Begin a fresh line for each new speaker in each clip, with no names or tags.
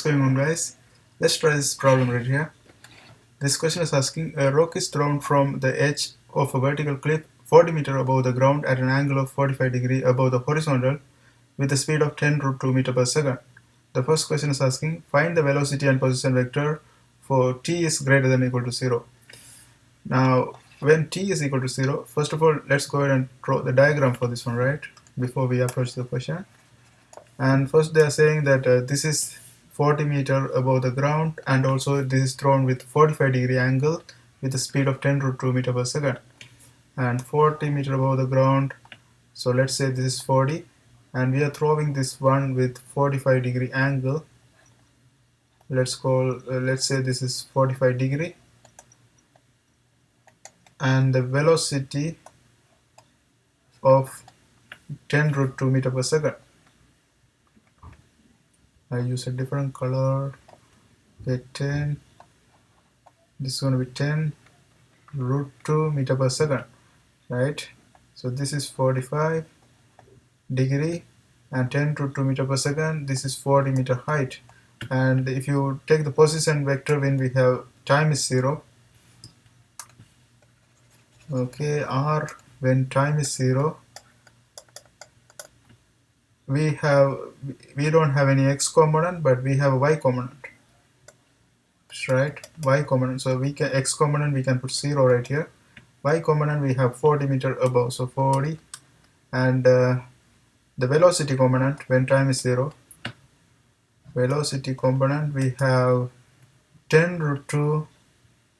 going on, guys? Let's try this problem right here. This question is asking a rock is thrown from the edge of a vertical cliff 40 meters above the ground at an angle of 45 degrees above the horizontal with a speed of 10 root 2 meter per second. The first question is asking find the velocity and position vector for t is greater than or equal to 0. Now when t is equal to 0, first of all let's go ahead and draw the diagram for this one, right, before we approach the question. And first they are saying that this is 40 meter above the ground, and also this is thrown with 45-degree angle with a speed of 10 root 2 meter per second, and 40 meter above the ground. So let's say this is 40, and we are throwing this one with 45-degree angle. Let's say this is 45 degree, and the velocity of 10 root 2 meter per second. I use a different color. Okay, 10. This is going to be 10 root 2 meter per second, right? So this is 45 degree and 10 root 2 meter per second. This is 40 meter height. And if you take the position vector when we have time is 0, okay, r when time is 0, we don't have any x component, but we have a y component, right? Y component. So we can x component we can put 0 right here. Y component we have 40 meter above, so 40, and the velocity component when time is 0, velocity component we have 10 root 2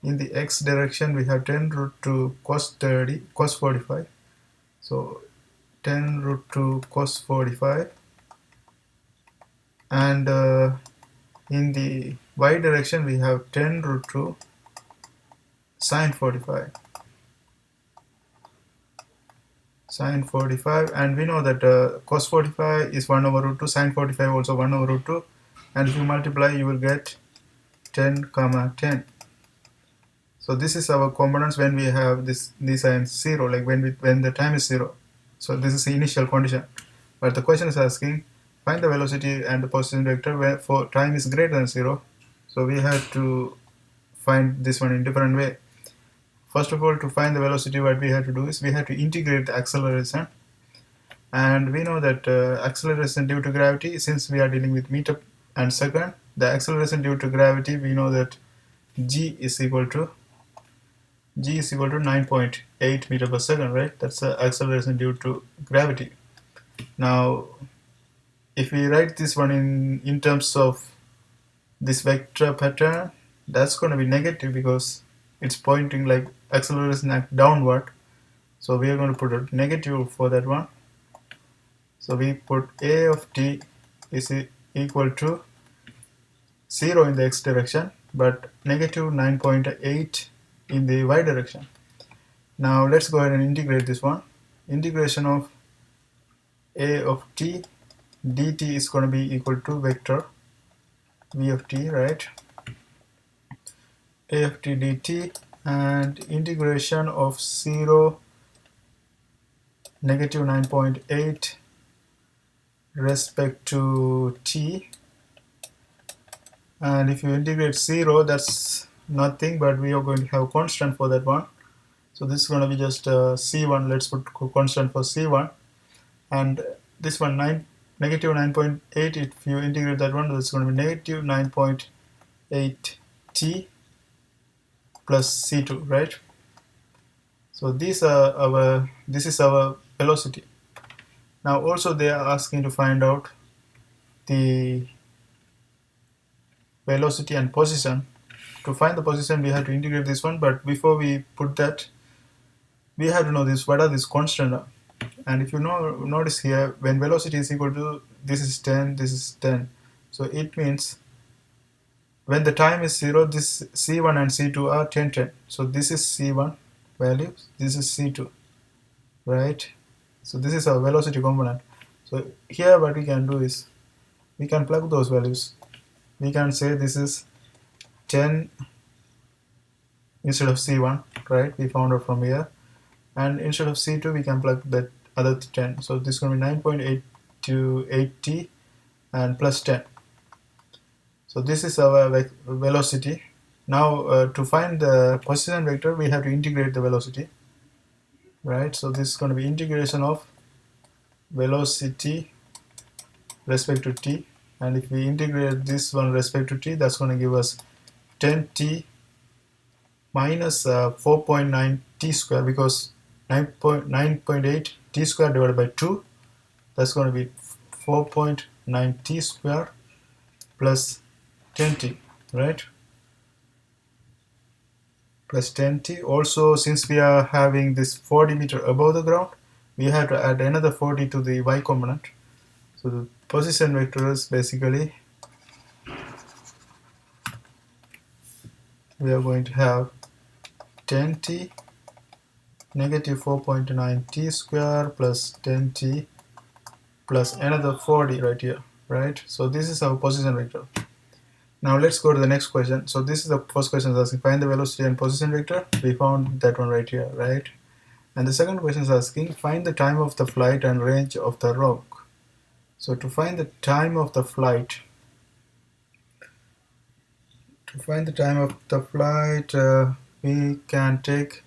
in the x direction. We have 10 root 2 cos 45. So 10 root 2 cos 45, and in the y direction we have 10 root 2 sine 45. Sine 45, and we know that cos 45 is 1 over root 2, sine 45 also 1 over root 2, and if you multiply you will get 10 comma 10. So this is our components when we have this sign 0, like when the time is 0. So this is the initial condition, but the question is asking find the velocity and the position vector where for time is greater than 0. So we have to find this one in different way. First of all, to find the velocity, what we have to do is we have to integrate the acceleration, and we know that acceleration due to gravity, since we are dealing with meter and second, the acceleration due to gravity, we know that g is equal to 9.8 meter per second, right? That's the acceleration due to gravity. Now if we write this one in terms of this vector pattern, that's going to be negative because it's pointing like acceleration downward. So we are going to put a negative for that one. So we put a of t is equal to 0 in the x direction, but negative 9.8 in the y direction. Now let's go ahead and integrate this one. Integration of a of t dt is going to be equal to vector v of t, right? A of t dt, and integration of 0 negative 9.8 respect to t, and if you integrate 0, that's nothing, but we are going to have constant for that one. So this is going to be just c1. Let's put constant for c1, and this one negative 9.8, if you integrate that one, that's going to be negative 9.8 t plus c2, right? So this is our velocity. Now also they are asking to find out the velocity and position. To find the position we have to integrate this one, but before we put that, we have to know this, what are these constants. And if you notice here, when velocity is equal to, this is 10, this is 10, so it means when the time is 0, this c1 and c2 are 10 10. So this is c1 value, this is c2, right? So this is our velocity component. So here what we can do is we can plug those values. We can say this is 10 instead of c1, right? We found out from here, and instead of c2 we can plug that other 10. So this is going to be 9.8 to 8t and plus 10. So this is our velocity. Now to find the position vector, we have to integrate the velocity, right? So this is going to be integration of velocity respect to t, and if we integrate this one respect to t, that's going to give us 10t minus 4.9 t square, because 9.8 t square divided by 2, that's going to be 4.9 t square plus 10t, right? Plus 10t. Also, since we are having this 40 meter above the ground, we have to add another 40 to the y component. So the position vector is basically, we are going to have 10t negative 4.9 t square plus 10t plus another 40 right here, right? So this is our position vector. Now let's go to the next question. So this is the first question asking find the velocity and position vector. We found that one right here, right? And the second question is asking find the time of the flight and range of the rock. So to find the time of the flight, we can take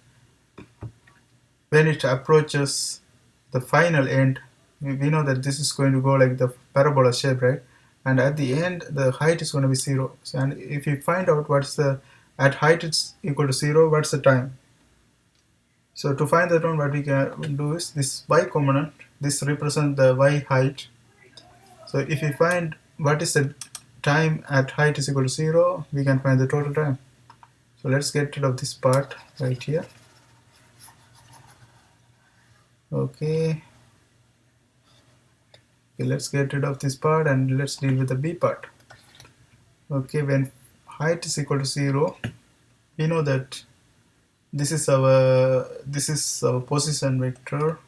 when it approaches the final end. We know that this is going to go like the parabola shape, right? And at the end, the height is going to be 0. And if you find out what's the, at height it's equal to 0, what's the time? So to find that one, what we can do is this y component, this represents the y height. So if we find what is the time at height is equal to 0, we can find the total time. So let's get rid of this part right here. Okay, let's get rid of this part and let's deal with the b part. Okay, when height is equal to 0, we know that this is our position vector,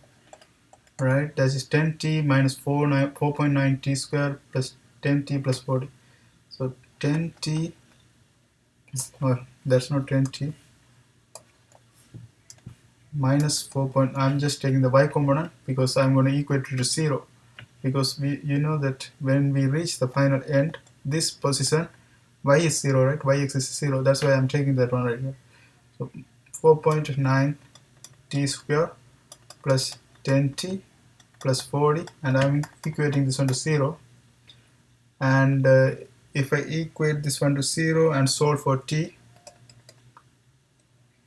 right? That is 10t minus 4.9 t square plus 10t plus 40. So 10t, that's not 10t, minus 4. I'm just taking the y component because I'm going to equate it to 0, because you know that when we reach the final end, this position y is 0, right? Y-axis is 0. That's why I'm taking that one right here. So 4.9 t square plus 10t plus 40, and I'm equating this one to 0. And if I equate this one to 0 and solve for t,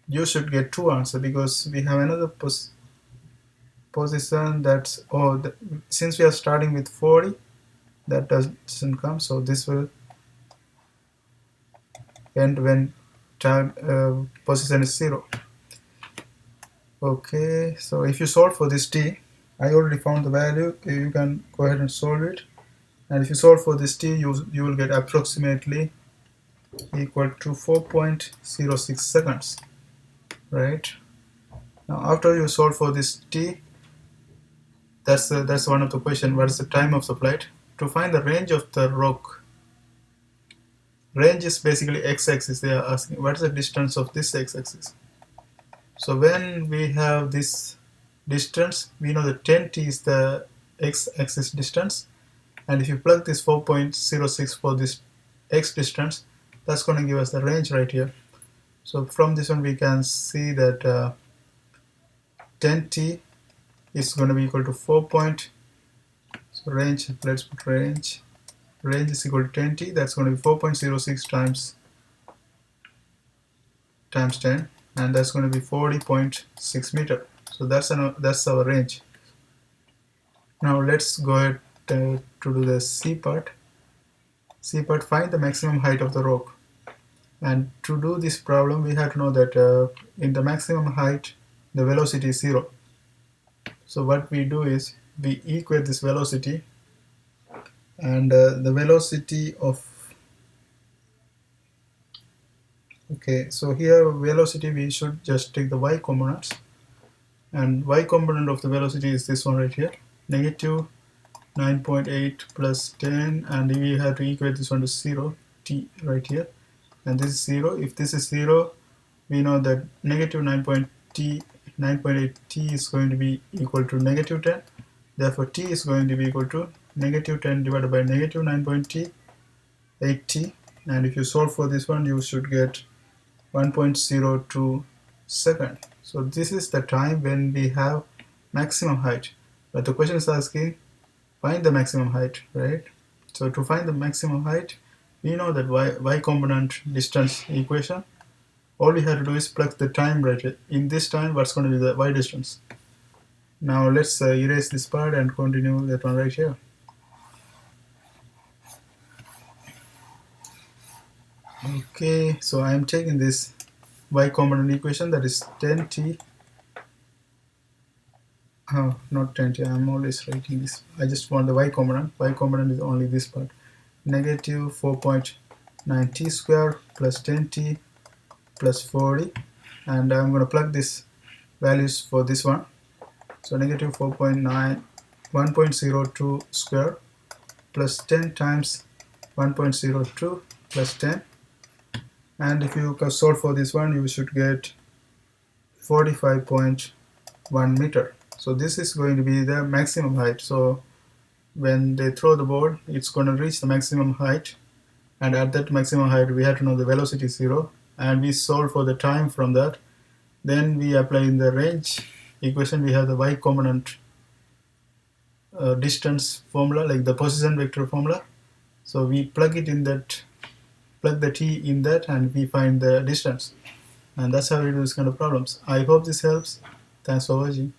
you should get two answers, because we have another position that's, since we are starting with 40, that doesn't come, so this will end when time position is 0. Okay, so if you solve for this t, I already found the value, you can go ahead and solve it. And if you solve for this t, you will get approximately equal to 4.06 seconds, right? Now after you solve for this t, that's one of the question, what is the time of the flight? To find the range of the rock, range is basically x-axis. They are asking what is the distance of this x-axis. So when we have this distance, we know that 10t is the x-axis distance, and if you plug this 4.06 for this x distance, that's going to give us the range right here. So from this one we can see that 10t is going to be equal to 4. So range, let's put range is equal to 10t, that's going to be 4.06 times 10, and that's going to be 40.6 meter. So that's our range. Now let's go ahead to do the C part. Find the maximum height of the rock. And to do this problem, we have to know that in the maximum height, the velocity is 0. So what we do is we equate this velocity, and the velocity of, okay, so here velocity, we should just take the y components, and y component of the velocity is this one right here, negative 9.8 plus 10, and we have to equate this one to 0, t right here, and this is 0. If this is 0, we know that negative 9.8 t is going to be equal to negative 10. Therefore t is going to be equal to negative 10 divided by negative 9.8t, and if you solve for this one, you should get 1.02 second. So this is the time when we have maximum height, but the question is asking find the maximum height, right? So to find the maximum height, we know that y component distance equation. All we have to do is plug the time right in this time. What's going to be the y distance? Now let's erase this part and continue that one right here. Okay, so I am taking this y component equation, that is 10t. Oh, not 10t, I'm always writing this. I just want the y component. Y component is only this part. Negative 4.9t square plus 10t plus 40. And I'm going to plug this values for this one. So negative 4.9, 1.02 square plus 10 times 1.02 plus 10. And if you solve for this one, you should get 45.1 meter. So this is going to be the maximum height. So when they throw the board, it's going to reach the maximum height, and at that maximum height we have to know the velocity 0, and we solve for the time from that. Then we apply in the range equation, we have the y component distance formula, like the position vector formula. So we plug it in that, plug the t in that, and we find the distance. And that's how we do this kind of problems. I hope this helps. Thanks for watching.